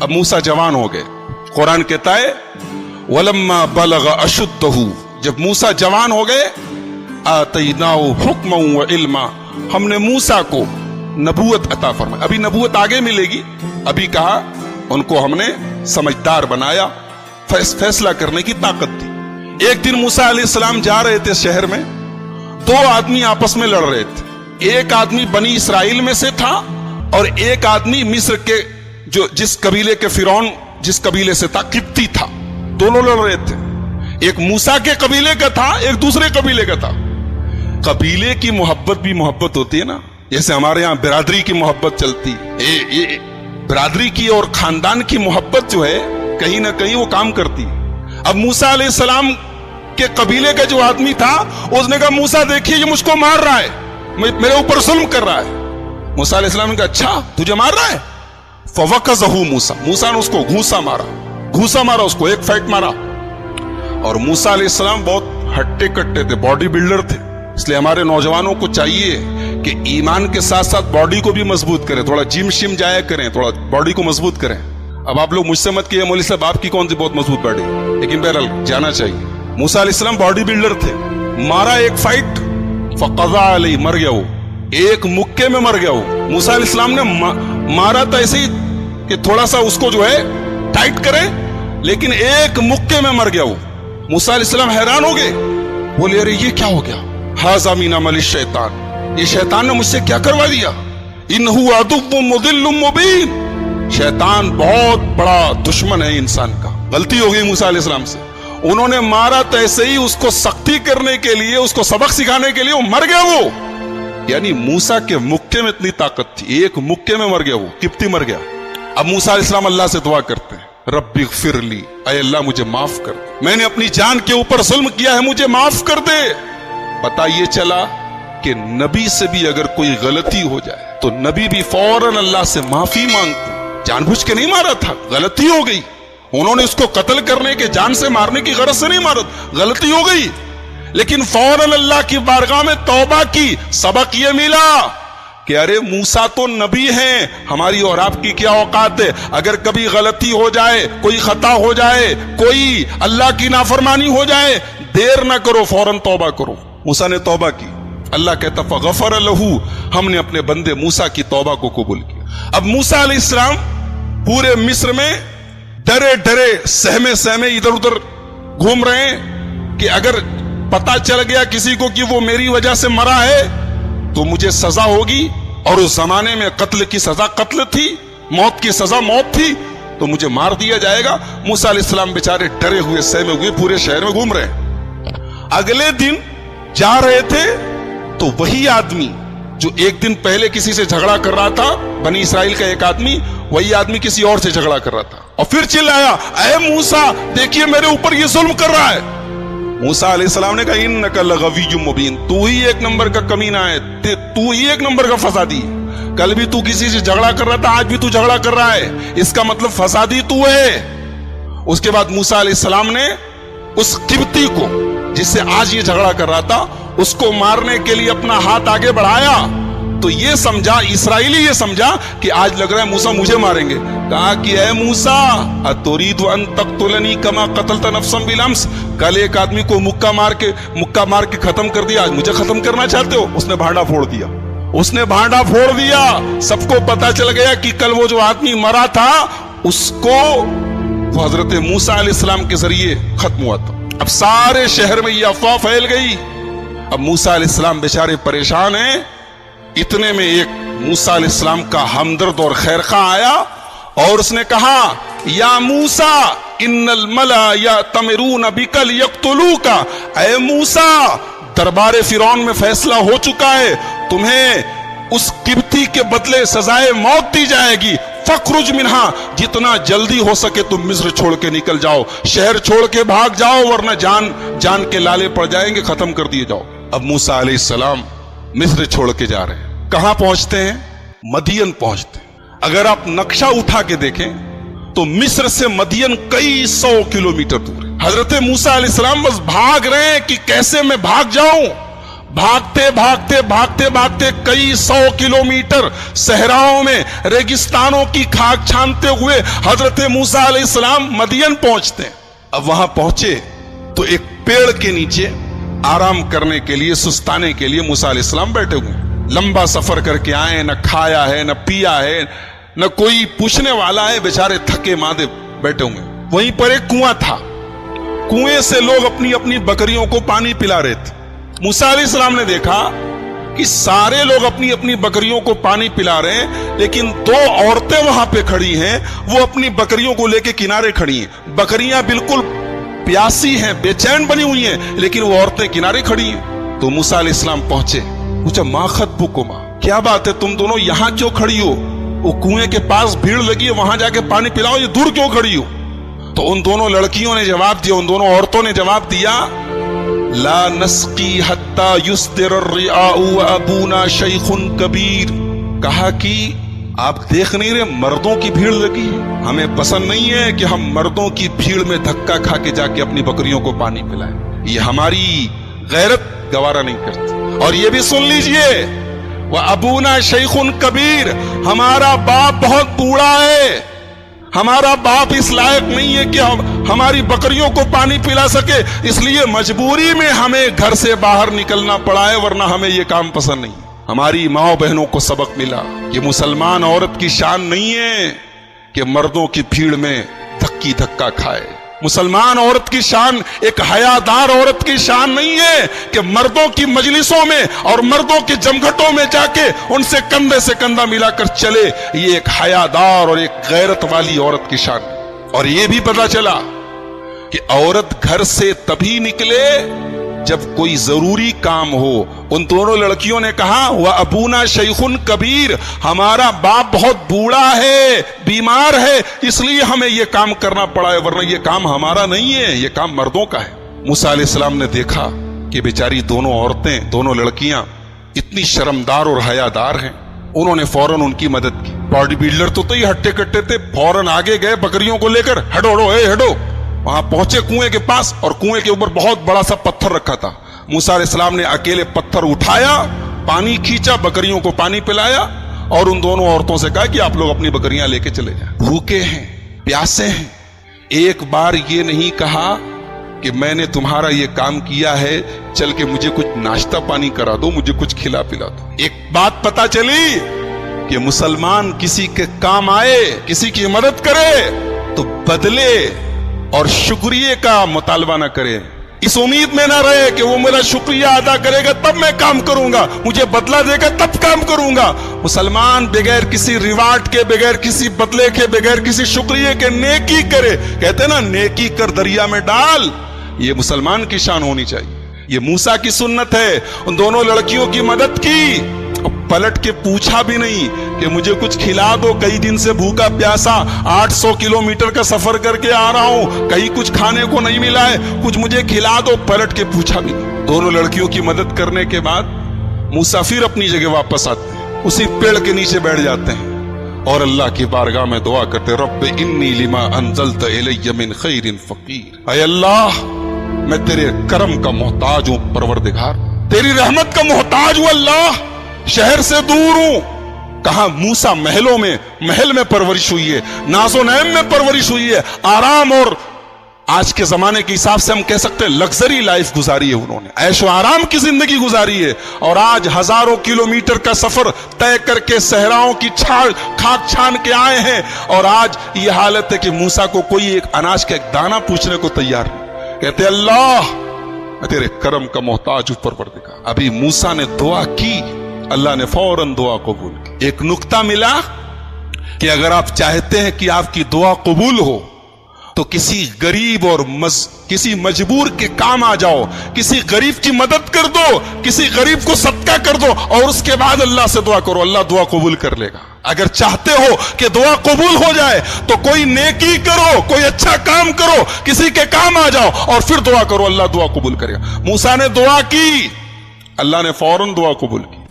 अब मूसा जवान हो गए। कुरान कहता है वलम्मा बलग अशुद्धहू, जब मूसा जवान हो गए, आतैनाहु हुक्मन व इल्मा, हमने मूसा को नबूवत अता फरमाई। अभी नबूवत आगे मिलेगी, अभी कहा उनको हमने समझदार बनाया, फैसला करने की ताकत दी। एक दिन मूसा अलैहिस्सलाम जा रहे थे शहर में, दो आदमी आपस में लड़ रहे थे। एक आदमी बनी इसराइल में से था और एक आदमी मिस्र के जिस कबीले के फिरौन जिस कबीले से था, किप्ती था। दोनों लड़ रहे थे। एक मूसा के कबीले का था, एक दूसरे कबीले का था। कबीले की मोहब्बत भी मोहब्बत होती है ना, जैसे हमारे यहाँ बिरादरी की मोहब्बत चलती है। बिरादरी की और खानदान की मोहब्बत जो है कहीं ना कहीं वो काम करती है। अब मूसा अलैहिस्सलाम के कबीले का जो आदमी था, उसने कहा मूसा देखिए ये मुझको मार रहा है, मेरे ऊपर जुल्म कर रहा है। मूसा अलैहिस्सलाम ने कहा अच्छा तुझे मार रहा है? फवकज़हू मूसा, मूसा ने उसको घूसा मारा उसको, एक फाइट मारा। और मूसा अलैहिस्सलाम बहुत हट्टे कट्टे थे, बॉडी बिल्डर थे। इसलिए हमारे नौजवानों को चाहिए कि ईमान के साथ साथ बॉडी को भी मजबूत करें, थोड़ा जिम शिम जाया करें, थोड़ा बॉडी को मजबूत करें। अब आप लोग मुझसे मत कहिए मौलवी साहब आपकी कौन सी बहुत मजबूत बॉडी, लेकिन बहरहाल जाना चाहिए। मूसा अलैहिस्सलाम बॉडी बिल्डर थे, मारा एक फाइट, फक़ज़ा अलैहि, मर गया वो, एक मुक्के में मर गया वो। मूसा अलैहिस्सलाम ने मारा था ऐसे ही कि थोड़ा सा उसको जो है टाइट करे, लेकिन एक मुक्के में मर गया वो। मूसा अलैहिस्सलाम हैरान हो गए, बोले अरे ये क्या हो गया? हाज़ा मिन अमलि शैतान, ये शैतान ने मुझसे क्या करवा दिया। इन्हु अदुव्वुम मुदिल्लुम मुबीन, शैतान बहुत बड़ा दुश्मन है इंसान का। गलती हो गई मूसा अलैहिस्सलाम से, उन्होंने मारा तो ऐसे ही उसको सख्ती करने के लिए, उसको सबक सिखाने के लिए, वो मर गया वो। यानी मूसा के मुक्के में इतनी ताकत थी, एक मुक्के में मर गया वो, किप्ती मर गया। अब मूसा अलैहिस्सलाम अल्लाह से दुआ करते हैं, रब्बी ग़फ़िरली, ऐ अल्लाह मुझे माफ कर दे, मैंने अपनी जान के ऊपर जुल्म किया है, मुझे माफ कर दे। पता ये चला कि नबी से भी अगर कोई गलती हो जाए तो नबी भी फौरन अल्लाह से माफी मांगते। जानबूझ के नहीं मारा था, गलती हो गई, उन्होंने उसको कत्ल करने के, जान से मारने की गरज से नहीं मारा, गलती हो गई, लेकिन फौरन अल्लाह की बारगाह में तौबा की। सबक ये मिला कि अरे मूसा तो नबी हैं, हमारी और आपकी क्या औकात है। अगर कभी गलती हो जाए, कोई खता हो जाए, कोई अल्लाह की नाफरमानी हो जाए, देर ना करो, फौरन तौबा करो। मूसा ने तौबा की, अल्लाह कहता फ़ग़फ़र लहू, हमने अपने बंदे मूसा की तौबा को कबूल किया। अब मूसा अलैहिस्सलाम पूरे मिस्र में डरे डरे सहमे सहमे इधर उधर घूम रहे हैं कि अगर पता चल गया किसी को कि वो मेरी वजह से मरा है तो मुझे सजा होगी, और उस जमाने में कत्ल की सजा कत्ल थी, मौत की सजा मौत थी, तो मुझे मार दिया जाएगा। मूसा अलैहिस्सलाम बेचारे डरे हुए सहमे हुए पूरे शहर में घूम रहे। अगले दिन जा रहे थे तो वही आदमी जो एक दिन पहले किसी से झगड़ा कर रहा था, बनी इसराइल का एक आदमी, वही आदमी किसी और से झगड़ा कर रहा था और फिर चिल्लाया, ऐ मूसा देखिए मेरे ऊपर ये जुल्म कर रहा है। मूसा अलैहिस्सलाम ने कहा इन्नका लगवियुम मुबीन, तू ही एक नंबर का कमीना है, तू ही एक नंबर का फसादी। कल भी तू किसी से झगड़ा कर रहा था, आज भी तू झगड़ा कर रहा है, इसका मतलब फसादी तू है। उसके बाद मूसा अलैहिस्सलाम ने उस किब्ती को जिससे आज ये झगड़ा कर रहा था, उसको मारने के लिए अपना हाथ आगे बढ़ाया तो ये समझा, इसराइली ये समझा कि आज लग रहा है मूसा मुझे मारेंगे। कहा कि ऐ मूसा अतुरीदु अन तक़्तुलनी कमा क़तलता नफ़्सन बिलअम्स, कल एक आदमी को मुक्का मार के खत्म कर दिया, आज मुझे खत्म करना चाहते हो? उसने भांडा फोड़ दिया, सबको पता चल गया कि कल वो जो आदमी मरा था उसको वो हजरत मूसा अलैहिस्सलाम के जरिए खत्म हुआ था। अब सारे शहर में ये अफवाह फैल गई। अब मूसा अलैहिस्सलाम बेचारे परेशान हैं। इतने में एक मूसा अलैहिस्सलाम का हमदर्द और खैरखा आया और उसने कहा, या मूसा इन्नल मला यअतमिरून बिकल यक़्तुलूका, ऐ मूसा दरबारे फिरौन में फैसला हो चुका है, तुम्हें उस किब्ती के बदले सजाए मौत दी जाएगी। फखरुज मिन्हा, जितना जल्दी हो सके तुम मिस्र छोड़ के निकल जाओ, शहर छोड़ के भाग जाओ, वरना जान के लाले पड़ जाएंगे, खत्म कर दिए जाओ। अब मूसा अलैहिस्सलाम मिस्र छोड़ के जा रहे हैं। कहां पहुंचते हैं? मदियन पहुंचते हैं। अगर आप नक्शा उठा के देखें तो मिस्र से मदियन कई 100 किलोमीटर दूर है। हजरत मूसा अलैहिस्सलाम बस भाग रहे हैं कि कैसे मैं भाग जाऊं। भागते भागते भागते भागते कई 100 किलोमीटर सहराओं में रेगिस्तानों की खाक छानते हुए हजरत मूसा अलैहिस्सलाम मदियन पहुंचते हैं। अब वहां पहुंचे तो एक पेड़ के नीचे आराम करने के लिए, सुस्ताने के लिए मूसा अलैहिस्सलाम बैठे हुए। लंबा सफर करके आए, न खाया है, न पिया है, न कोई पूछने वाला है, बेचारे थके मादे बैठे हुए। वहीं पर एक कुआं था, कुएं से लोग अपनी अपनी बकरियों को पानी पिला रहे थे। मूसा अलैहिस्सलाम ने देखा कि सारे लोग अपनी अपनी बकरियों को पानी पिला रहे हैं, लेकिन 2 औरतें वहां पे खड़ी हैं, वो अपनी बकरियों को लेके किनारे खड़ी हैं। बकरियां बिल्कुल प्यासी हैं, बेचैन बनी हुई हैं, लेकिन वो औरतें किनारे खड़ी हैं। तो मूसा अलैहिस्सलाम पहुंचे, पूछा मा खत्बुकुमा, क्या बात है, तुम दोनों यहां क्यों खड़ी हो? वो कुएं के पास भीड़ लगी है, वहां जाके पानी पिलाओ, ये दूर क्यों खड़ी हो? तो उन दोनों लड़कियों ने जवाब दिया, उन दोनों औरतों ने जवाब दिया, ला नस्की हत्ता युस्दिर अर्रिआउ व अबूना शैखुन कबीर। कहा कि आप देख नहीं रहे मर्दों की भीड़ लगी है, हमें पसंद नहीं है कि हम मर्दों की भीड़ में धक्का खा के जाके अपनी बकरियों को पानी पिलाएं, ये हमारी गैरत गवारा नहीं करती। और ये भी सुन लीजिए, वह अबूना शैखुन कबीर, हमारा बाप बहुत बूढ़ा है, हमारा बाप इस लायक नहीं है कि हमारी बकरियों को पानी पिला सके, इसलिए मजबूरी में हमें घर से बाहर निकलना पड़ा है, वरना हमें ये काम पसंद नहीं। हमारी माओ बहनों को सबक मिला कि मुसलमान औरत की शान नहीं है कि मर्दों की भीड़ में धक्की धक्का खाए। मुसलमान औरत की शान, एक हयादार औरत की शान नहीं है कि मर्दों की मजलिसों में और मर्दों के जमघटों में जाके उनसे कंधे से कंधा मिलाकर चले। ये एक हयादार और एक गैरत वाली औरत की शान। और ये भी पता चला कि औरत घर से तभी निकले जब कोई जरूरी काम हो। उन दोनों लड़कियों ने कहा, वह अबूना शैखुन कबीर, हमारा बाप बहुत बूढ़ा है, बीमार है, इसलिए हमें यह काम करना पड़ा है, वरना यह काम हमारा नहीं है, यह काम मर्दों का है। मूसा अलैहिस्सलाम ने देखा कि बेचारी दोनों औरतें, दोनों लड़कियां इतनी शर्मदार और हयादार हैं, उन्होंने फौरन उनकी मदद की। बॉडी बिल्डर तो ही हट्टे कट्टे थे, फौरन आगे गए बकरियों को लेकर, हटो हटो। वहां पहुंचे कुएं के पास, और कुएं के ऊपर बहुत बड़ा सा पत्थर रखा था। मूसा अलैहिस्सलाम ने अकेले पत्थर उठाया, पानी खींचा, बकरियों को पानी पिलाया, और उन दोनों औरतों से कहा कि आप लोग अपनी बकरियां लेके चले जाएं। भूखे हैं, प्यासे हैं, एक बार ये नहीं कहा कि मैंने तुम्हारा ये काम किया है, चल के मुझे कुछ नाश्ता पानी करा दो, मुझे कुछ खिला पिला दो। एक बात पता चली कि मुसलमान किसी के काम आए, किसी की मदद करे तो बदले और शुक्रिया का मुतालबा ना करे, इस उम्मीद में ना रहे कि वो मेरा शुक्रिया अदा करेगा तब मैं काम करूंगा, मुझे बदला देगा तब काम करूंगा। मुसलमान बगैर किसी रिवार्ड के, बगैर किसी बदले के, बगैर किसी शुक्रिया के नेकी करे। कहते ना, नेकी कर दरिया में डाल, ये मुसलमान की शान होनी चाहिए। ये मूसा की सुन्नत है। उन दोनों लड़कियों की मदद की, पलट के पूछा भी नहीं कि मुझे कुछ खिला दो, कई दिन से भूखा प्यासा 800 किलोमीटर का सफर करके आ रहा हूं, कहीं कुछ खाने को नहीं मिला है, कुछ मुझे खिला दो, पलट के पूछा भी नहीं। दोनों लड़कियों की मदद करने के बाद मूसा फिर अपनी जगह वापस आते हैं, उसी पेड़ के नीचे बैठ जाते हैं और अल्लाह की बारगाह में दुआ करते, रब्ब इन्नी लिमा अंज़लत इलैया मिन खैरिन फकीर। ऐ अल्लाह, मैं तेरे करम का मोहताज हूं परवरदिगार, तेरी रहमत का मोहताज हूं अल्लाह, शहर से दूर हूं। कहा मूसा महलों में, महल में परवरिश हुई है, नाज़ो नैम में परवरिश हुई है, आराम और आज के जमाने के हिसाब से हम कह सकते हैं लग्जरी लाइफ गुजारी है उन्होंने, ऐशो आराम की जिंदगी गुजारी है। और आज हजारों किलोमीटर का सफर तय करके सहराओं की खाक छान के आए हैं, और आज ये हालत है कि मूसा को कोई एक अनाज का एक दाना पूछने को तैयार नहीं। कहते अल्लाह, मैं तेरे करम का मोहताज हूं परवरदिगार। अभी मूसा ने दुआ की, अल्लाह ने फौरन दुआ कबूल की। एक नुक्ता मिला कि अगर आप चाहते हैं कि आपकी दुआ कबूल हो तो किसी गरीब और किसी मजबूर के काम आ जाओ, किसी गरीब की मदद कर दो, किसी गरीब को सदका कर दो, और उसके बाद अल्लाह से दुआ करो, अल्लाह दुआ कबूल कर लेगा। अगर चाहते हो कि दुआ कबूल हो जाए तो कोई नेकी करो, कोई अच्छा काम करो, किसी के काम आ जाओ और फिर दुआ करो, अल्लाह दुआ कबूल करेगा। मूसा ने दुआ की, अल्लाह ने फौरन दुआ कबूल की।